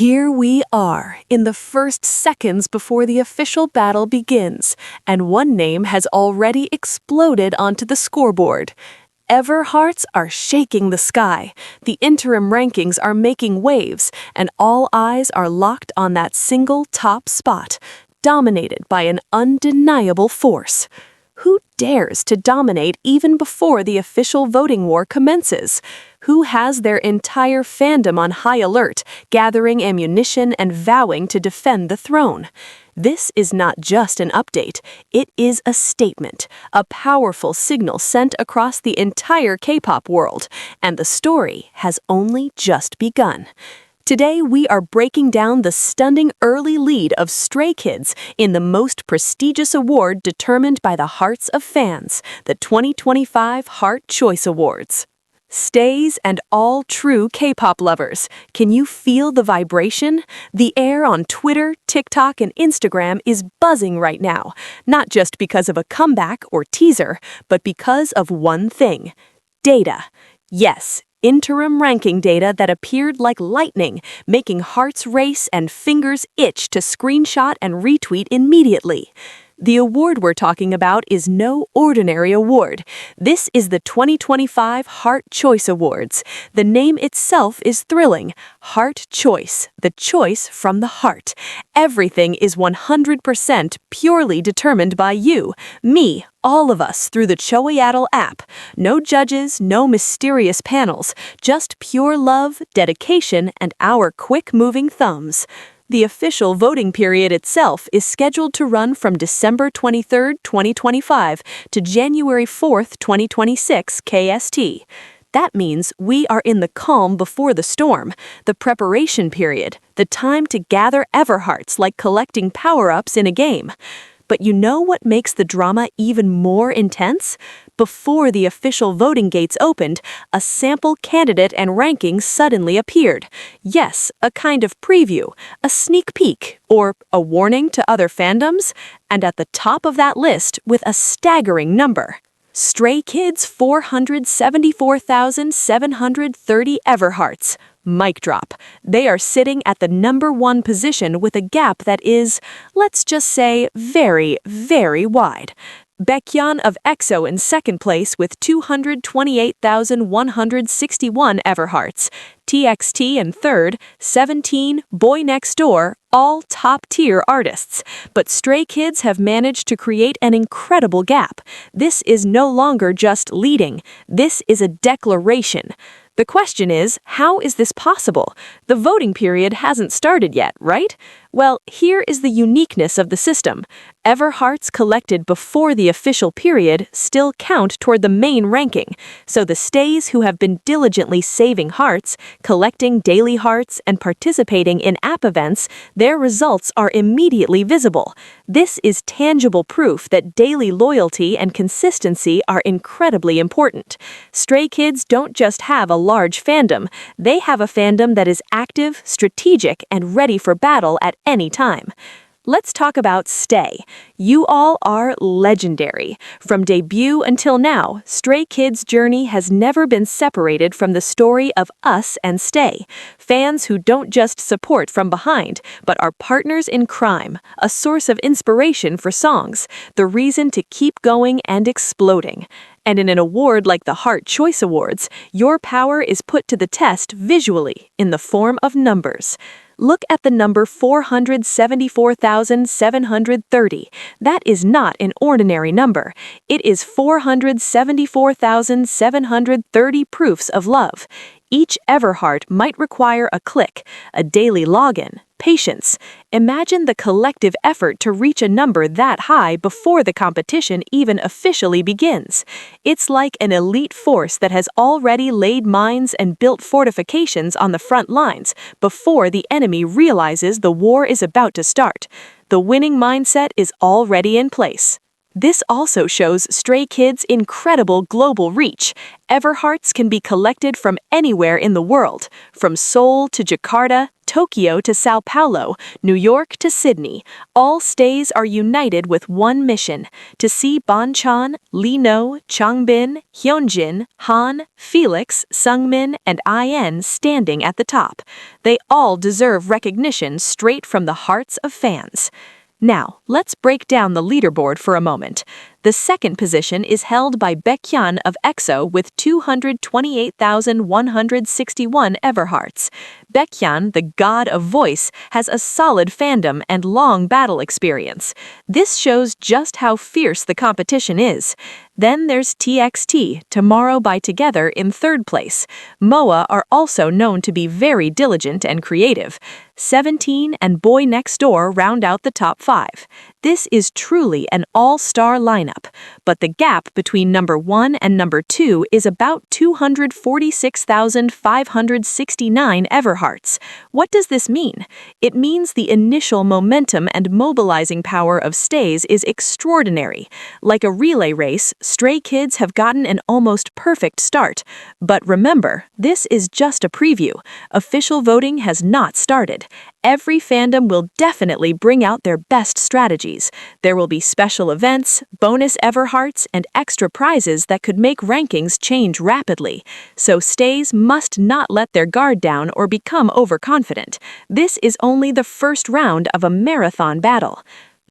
Here we are, in the first seconds before the official battle begins, and one name has already exploded onto the scoreboard. Everhearts are shaking the sky, the interim rankings are making waves, and all eyes are locked on that single top spot, dominated by an undeniable force. Who dares to dominate even before the official voting war commences? Who has their entire fandom on high alert, gathering ammunition and vowing to defend the throne? This is not just an update, it is a statement, a powerful signal sent across the entire K-pop world, and the story has only just begun. Today, we are breaking down the stunning early lead of Stray Kids in the most prestigious award determined by the hearts of fans, the 2025 Heart Choice Awards. Stays and all true K-pop lovers, can you feel the vibration? The air on Twitter, TikTok, and Instagram is buzzing right now, not just because of a comeback or teaser, but because of one thing: data. Yes, interim ranking data that appeared like lightning, making hearts race and fingers itch to screenshot and retweet immediately. The award we're talking about is no ordinary award. This is the 2025 Heart Choice Awards. The name itself is thrilling. Heart Choice, the choice from the heart. Everything is 100% purely determined by you, me, all of us through the Choeyaddle app. No judges, no mysterious panels, just pure love, dedication, and our quick-moving thumbs. The official voting period itself is scheduled to run from December 23, 2025 to January 4, 2026 KST. That means we are in the calm before the storm, the preparation period, the time to gather Everhearts like collecting power-ups in a game. But you know what makes the drama even more intense? Before the official voting gates opened, a sample candidate and ranking suddenly appeared. Yes, a kind of preview, a sneak peek, or a warning to other fandoms. And at the top of that list, with a staggering number: Stray Kids 474,730 Everhearts. Mic drop. They are sitting at the #1 position with a gap that is, let's just say, very, very wide. Baekhyun of EXO in second place with 228,161 Everhearts. TXT in third, 17, Boy Next Door, all top-tier artists. But Stray Kids have managed to create an incredible gap. This is no longer just leading. This is a declaration. The question is, how is this possible? The voting period hasn't started yet, right? Well, here is the uniqueness of the system. Everhearts collected before the official period still count toward the main ranking, so the stays who have been diligently saving hearts, collecting daily hearts, and participating in app events, their results are immediately visible. This is tangible proof that daily loyalty and consistency are incredibly important. Stray Kids don't just have a large fandom, they have a fandom that is active, strategic, and ready for battle at any time. Let's talk about Stay. You all are legendary. From debut until now, Stray Kids' journey has never been separated from the story of us and Stay. Fans who don't just support from behind, but are partners in crime, a source of inspiration for songs, the reason to keep going and exploding. And in an award like the Heart Choice Awards, your power is put to the test visually in the form of numbers. Look at the number 474,730. That is not an ordinary number. It is 474,730 proofs of love. Each Everheart might require a click, a daily login, patience. Imagine the collective effort to reach a number that high before the competition even officially begins. It's like an elite force that has already laid mines and built fortifications on the front lines before the enemy realizes the war is about to start. The winning mindset is already in place. This also shows Stray Kids' incredible global reach. Everhearts can be collected from anywhere in the world, from Seoul to Jakarta Tokyo to Sao Paulo, New York to Sydney, all stays are united with one mission: to see Baekhyun, Lee No, Changbin, Hyunjin, Han, Felix, Sungmin, and IN standing at the top. They all deserve recognition straight from the hearts of fans. Now, let's break down the leaderboard for a moment. The second position is held by Baekhyun of EXO with 228,161 Everhearts. Baekhyun, the god of voice, has a solid fandom and long battle experience. This shows just how fierce the competition is. Then there's TXT, Tomorrow by Together, in third place. MOA are also known to be very diligent and creative. 17 and Boy Next Door round out the top 5. This is truly an all-star lineup, but the gap between number 1 and number 2 is about 246,569 Everhearts. What does this mean? It means the initial momentum and mobilizing power of stays is extraordinary. Like a relay race, Stray Kids have gotten an almost perfect start. But remember, this is just a preview. Official voting has not started. Every fandom will definitely bring out their best strategies. There will be special events, bonus Everhearts, and extra prizes that could make rankings change rapidly. So stays must not let their guard down or become overconfident. This is only the first round of a marathon battle.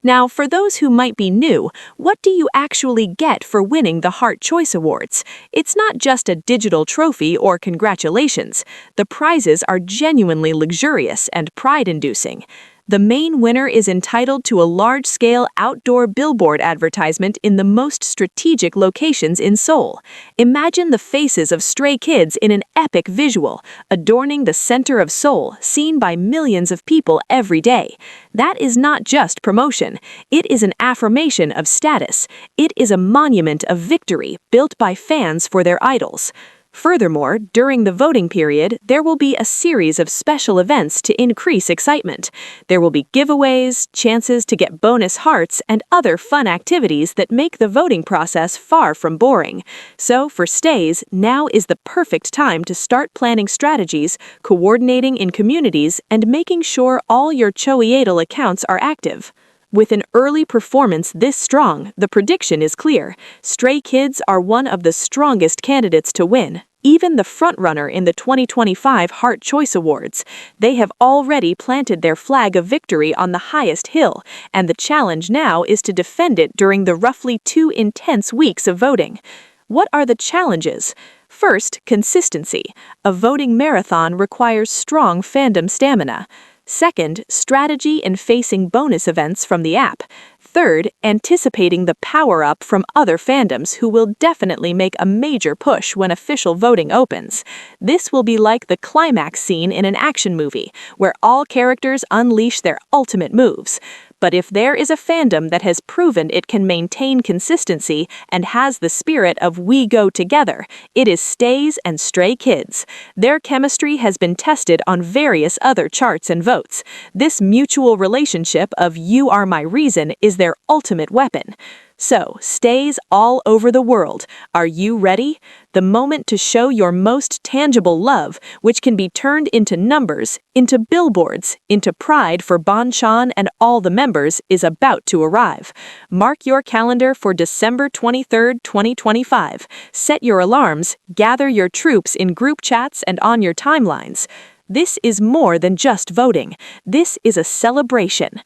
Now, for those who might be new, what do you actually get for winning the Heart Choice Awards? It's not just a digital trophy or congratulations. The prizes are genuinely luxurious and pride-inducing. The main winner is entitled to a large-scale outdoor billboard advertisement in the most strategic locations in Seoul. Imagine the faces of Stray Kids in an epic visual, adorning the center of Seoul, seen by millions of people every day. That is not just promotion. It is an affirmation of status. It is a monument of victory built by fans for their idols. Furthermore, during the voting period, there will be a series of special events to increase excitement. There will be giveaways, chances to get bonus hearts, and other fun activities that make the voting process far from boring. So, for stays, now is the perfect time to start planning strategies, coordinating in communities, and making sure all your Choiidol accounts are active. With an early performance this strong, the prediction is clear. Stray Kids are one of the strongest candidates to win, even the frontrunner in the 2025 Heart Choice Awards. They have already planted their flag of victory on the highest hill, and the challenge now is to defend it during the roughly 2 intense weeks of voting. What are the challenges? First, consistency. A voting marathon requires strong fandom stamina. Second, strategy in facing bonus events from the app. Third, anticipating the power-up from other fandoms who will definitely make a major push when official voting opens. This will be like the climax scene in an action movie, where all characters unleash their ultimate moves. But if there is a fandom that has proven it can maintain consistency and has the spirit of "we go together," it is Stays and Stray Kids. Their chemistry has been tested on various other charts and votes. This mutual relationship of "you are my reason" is their ultimate weapon. So, stays all over the world. Are you ready? The moment to show your most tangible love, which can be turned into numbers, into billboards, into pride for Baekhyun and all the members, is about to arrive. Mark your calendar for December 23rd, 2025. Set your alarms, gather your troops in group chats and on your timelines. This is more than just voting. This is a celebration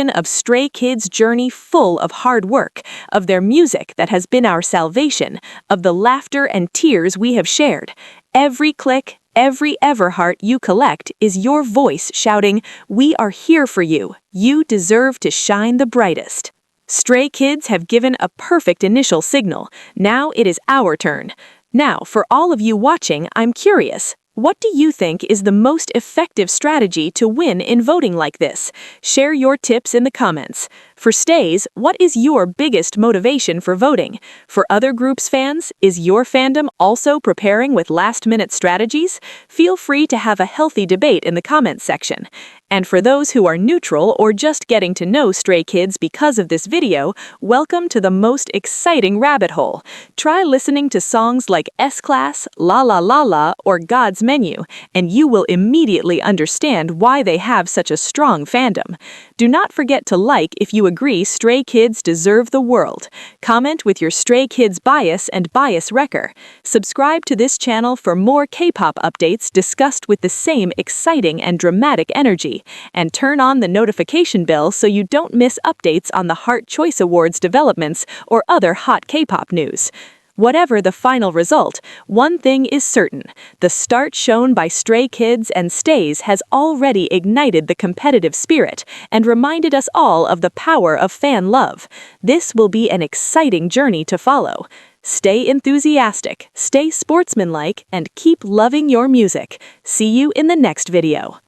of Stray Kids' journey full of hard work, of their music that has been our salvation, of the laughter and tears we have shared. Every click, every Everheart you collect is your voice shouting, "We are here for you. You deserve to shine the brightest." Stray Kids have given a perfect initial signal. Now it is our turn. Now, for all of you watching, I'm curious. What do you think is the most effective strategy to win in voting like this? Share your tips in the comments. For Stays, what is your biggest motivation for voting? For other groups' fans, is your fandom also preparing with last-minute strategies? Feel free to have a healthy debate in the comments section. And for those who are neutral or just getting to know Stray Kids because of this video, welcome to the most exciting rabbit hole. Try listening to songs like S-Class, La La La La, or God's Menu, and you will immediately understand why they have such a strong fandom. Do not forget to like if you agree Stray Kids deserve the world. Comment with your Stray Kids bias and bias wrecker. Subscribe to this channel for more K-pop updates discussed with the same exciting and dramatic energy. And turn on the notification bell so you don't miss updates on the Heart Choice Awards developments or other hot K-pop news. Whatever the final result, one thing is certain: the start shown by Stray Kids and Stays has already ignited the competitive spirit and reminded us all of the power of fan love. This will be an exciting journey to follow. Stay enthusiastic, stay sportsmanlike, and keep loving your music. See you in the next video.